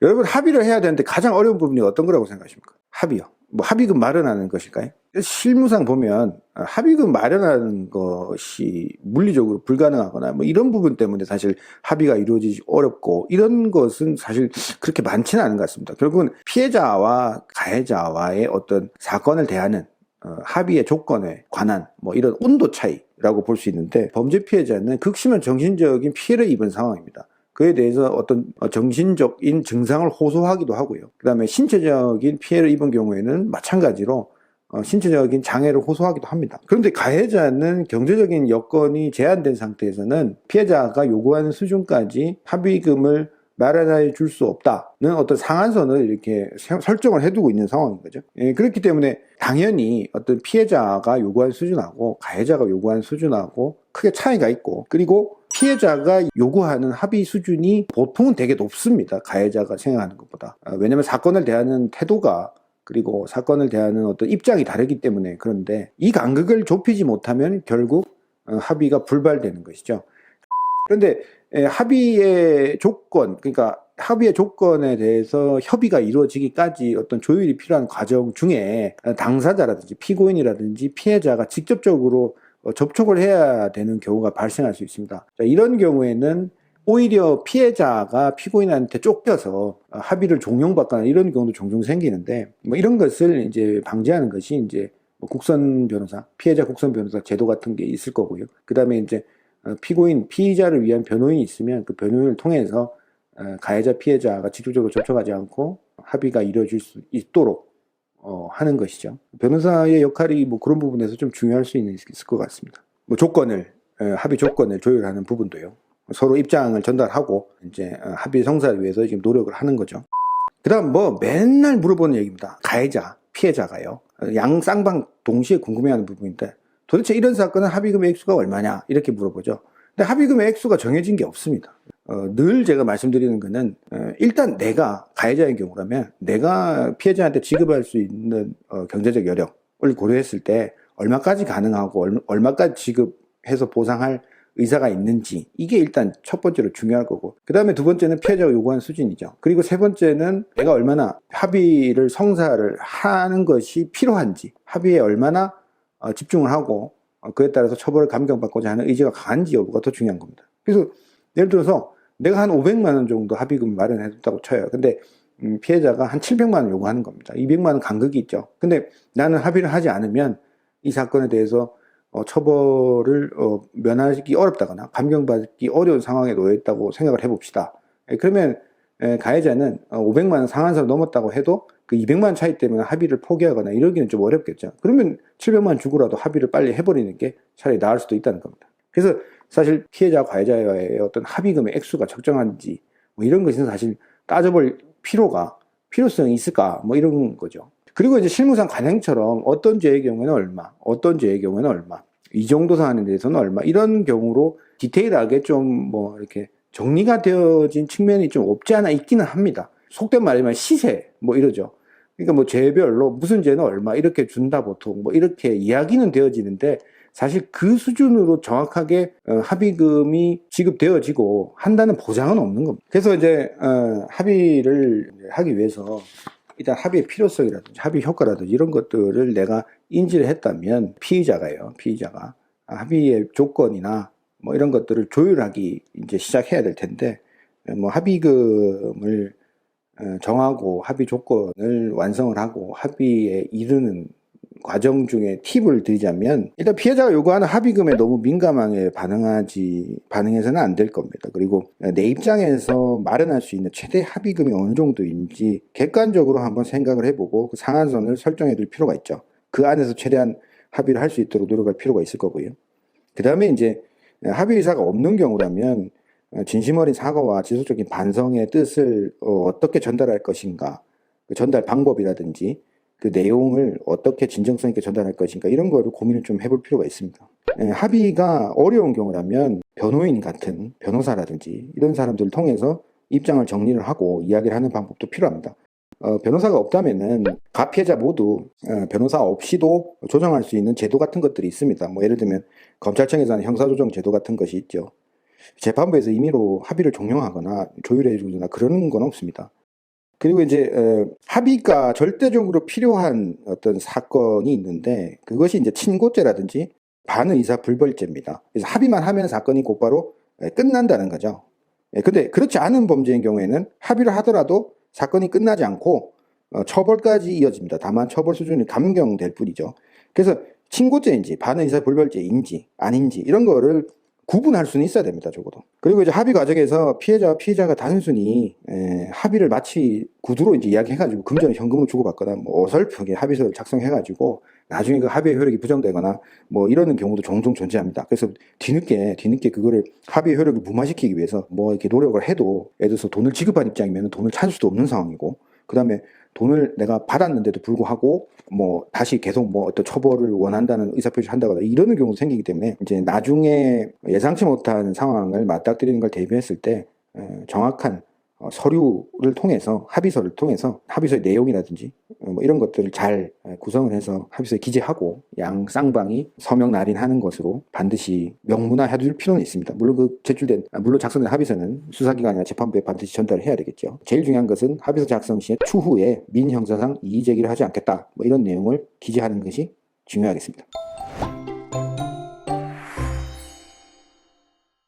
여러분 합의를 해야 되는데 가장 어려운 부분이 어떤 거라고 생각하십니까? 합의요. 뭐 합의금 마련하는 것일까요? 실무상 보면 합의금 마련하는 것이 물리적으로 불가능하거나 뭐 이런 부분 때문에 사실 합의가 이루어지기 어렵고 이런 것은 사실 그렇게 많지는 않은 것 같습니다. 결국은 피해자와 가해자와의 어떤 사건을 대하는 합의의 조건에 관한 뭐 이런 온도 차이라고 볼 수 있는데, 범죄 피해자는 극심한 정신적인 피해를 입은 상황입니다. 그에 대해서 어떤 정신적인 증상을 호소하기도 하고요. 그 다음에 신체적인 피해를 입은 경우에는 마찬가지로 신체적인 장애를 호소하기도 합니다. 그런데 가해자는 경제적인 여건이 제한된 상태에서는 피해자가 요구하는 수준까지 합의금을 마련해 줄 수 없다는 어떤 상한선을 이렇게 설정을 해두고 있는 상황인 거죠. 예, 그렇기 때문에 당연히 어떤 피해자가 요구한 수준하고 가해자가 요구한 수준하고 크게 차이가 있고, 그리고 피해자가 요구하는 합의 수준이 보통은 되게 높습니다. 가해자가 생각하는 것보다. 왜냐하면 사건을 대하는 태도가, 그리고 사건을 대하는 어떤 입장이 다르기 때문에. 그런데 이 간극을 좁히지 못하면 결국 합의가 불발되는 것이죠. 그런데 합의의 조건, 그러니까 합의의 조건에 대해서 협의가 이루어지기까지 어떤 조율이 필요한 과정 중에 당사자라든지 피고인이라든지 피해자가 직접적으로 접촉을 해야 되는 경우가 발생할 수 있습니다. 자, 이런 경우에는 오히려 피해자가 피고인한테 쫓겨서 합의를 종용받거나 이런 경우도 종종 생기는데, 뭐 이런 것을 이제 방지하는 것이 이제 뭐 국선 변호사, 피해자 국선 변호사 제도 같은 게 있을 거고요. 그 다음에 이제 피고인, 피의자를 위한 변호인이 있으면 그 변호인을 통해서 가해자, 피해자가 직접적으로 접촉하지 않고 합의가 이루어질 수 있도록 하는 것이죠. 변호사의 역할이 뭐 그런 부분에서 좀 중요할 수 있을 것 같습니다. 뭐 조건을, 합의 조건을 조율하는 부분도요. 서로 입장을 전달하고 이제 합의 성사를 위해서 지금 노력을 하는 거죠. 그 다음 뭐 맨날 물어보는 얘기입니다. 가해자, 피해자가요. 양 쌍방 동시에 궁금해하는 부분인데, 도대체 이런 사건은 합의금의 액수가 얼마냐 이렇게 물어보죠. 근데 합의금의 액수가 정해진 게 없습니다. 늘 제가 말씀드리는 거는 일단 내가 가해자의 경우라면 내가 피해자한테 지급할 수 있는 경제적 여력을 고려했을 때 얼마까지 가능하고 얼마까지 지급해서 보상할 의사가 있는지, 이게 일단 첫 번째로 중요할 거고, 그 다음에 두 번째는 피해자가 요구하는 수준이죠. 그리고 세 번째는 내가 얼마나 합의를 성사를 하는 것이 필요한지, 합의에 얼마나 집중을 하고 그에 따라서 처벌을 감경받고자 하는 의지가 강한지 여부가 더 중요한 겁니다. 그래서 예를 들어서 내가 한 500만 원 정도 합의금 마련해뒀다고 쳐요. 근데 피해자가 한 700만 원 요구하는 겁니다. 200만 원 간극이 있죠. 근데 나는 합의를 하지 않으면 이 사건에 대해서 처벌을 면하기 어렵다거나 감경받기 어려운 상황에 놓여 있다고 생각을 해봅시다. 그러면 가해자는 500만 원 상한선을 넘었다고 해도 그 200만 원 차이 때문에 합의를 포기하거나 이러기는 좀 어렵겠죠. 그러면 700만 원 주고라도 합의를 빨리 해버리는 게 차라리 나을 수도 있다는 겁니다. 그래서 사실 피해자 가해자의 어떤 합의금의 액수가 적정한지 뭐 이런 것은 사실 따져볼 필요성이 있을까 뭐 이런 거죠. 그리고 이제 실무상 관행처럼 어떤 죄의 경우에는 얼마, 어떤 죄의 경우에는 얼마, 이 정도 사안에 대해서는 얼마, 이런 경우로 디테일하게 좀 뭐 이렇게 정리가 되어진 측면이 좀 없지 않아 있기는 합니다. 속된 말이면 시세 뭐 이러죠. 그러니까 뭐 죄별로 무슨 죄는 얼마 이렇게 준다 보통 뭐 이렇게 이야기는 되어지는데, 사실 그 수준으로 정확하게 합의금이 지급되어지고 한다는 보장은 없는 겁니다. 그래서 이제 합의를 하기 위해서 일단 합의의 필요성이라든지 합의 효과라든지 이런 것들을 내가 인지를 했다면 피의자가 합의의 조건이나 뭐 이런 것들을 조율하기 이제 시작해야 될 텐데, 뭐 합의금을 정하고 합의 조건을 완성을 하고 합의에 이르는 과정 중에 팁을 드리자면, 일단 피해자가 요구하는 합의금에 너무 민감하게 반응해서는 안 될 겁니다. 그리고 내 입장에서 마련할 수 있는 최대 합의금이 어느 정도인지 객관적으로 한번 생각을 해보고 그 상한선을 설정해 둘 필요가 있죠. 그 안에서 최대한 합의를 할 수 있도록 노력할 필요가 있을 거고요. 그 다음에 이제 합의 의사가 없는 경우라면 진심 어린 사과와 지속적인 반성의 뜻을 어떻게 전달할 것인가, 그 전달 방법이라든지 그 내용을 어떻게 진정성 있게 전달할 것인가, 이런 거를 고민을 좀 해볼 필요가 있습니다. 합의가 어려운 경우라면 변호인 같은 변호사라든지 이런 사람들을 통해서 입장을 정리를 하고 이야기를 하는 방법도 필요합니다. 변호사가 없다면은 가피해자 모두 변호사 없이도 조정할 수 있는 제도 같은 것들이 있습니다. 뭐 예를 들면 검찰청에서 하는 형사조정 제도 같은 것이 있죠. 재판부에서 임의로 합의를 종용하거나 조율해 주거나 그러는 건 없습니다. 그리고 이제 합의가 절대적으로 필요한 어떤 사건이 있는데 그것이 이제 친고죄라든지 반의사불벌죄입니다. 그래서 합의만 하면 사건이 곧바로 끝난다는 거죠. 근데 그렇지 않은 범죄인 경우에는 합의를 하더라도 사건이 끝나지 않고 처벌까지 이어집니다. 다만 처벌 수준이 감경될 뿐이죠. 그래서 친고죄인지 반의사불벌죄인지 아닌지 이런 거를 구분할 수는 있어야 됩니다. 적어도. 그리고 이제 합의 과정에서 피해자와 피의자가 단순히 합의를 마치 구두로 이제 이야기해가지고 금전을 현금으로 주고받거나 뭐 어설프게 합의서를 작성해가지고 나중에 그 합의의 효력이 부정되거나 뭐 이러는 경우도 종종 존재합니다. 그래서 뒤늦게 그거를 합의의 효력을 무마시키기 위해서 뭐 이렇게 노력을 해도 예를 들어서 돈을 지급한 입장이면 돈을 찾을 수도 없는 상황이고 그 다음에 돈을 내가 받았는데도 불구하고 뭐 다시 계속 뭐 어떤 처벌을 원한다는 의사표시를 한다거나 이러는 경우도 생기기 때문에 이제 나중에 예상치 못한 상황을 맞닥뜨리는 걸 대비했을 때 정확한 서류를 통해서 합의서를 통해서 합의서의 내용이라든지 뭐 이런 것들을 잘 구성을 해서 합의서에 기재하고 양 쌍방이 서명 날인하는 것으로 반드시 명문화해둘 필요는 있습니다. 물론 물론 작성된 합의서는 수사기관이나 재판부에 반드시 전달을 해야 되겠죠. 제일 중요한 것은 합의서 작성 시에 추후에 민형사상 이의 제기를 하지 않겠다 뭐 이런 내용을 기재하는 것이 중요하겠습니다.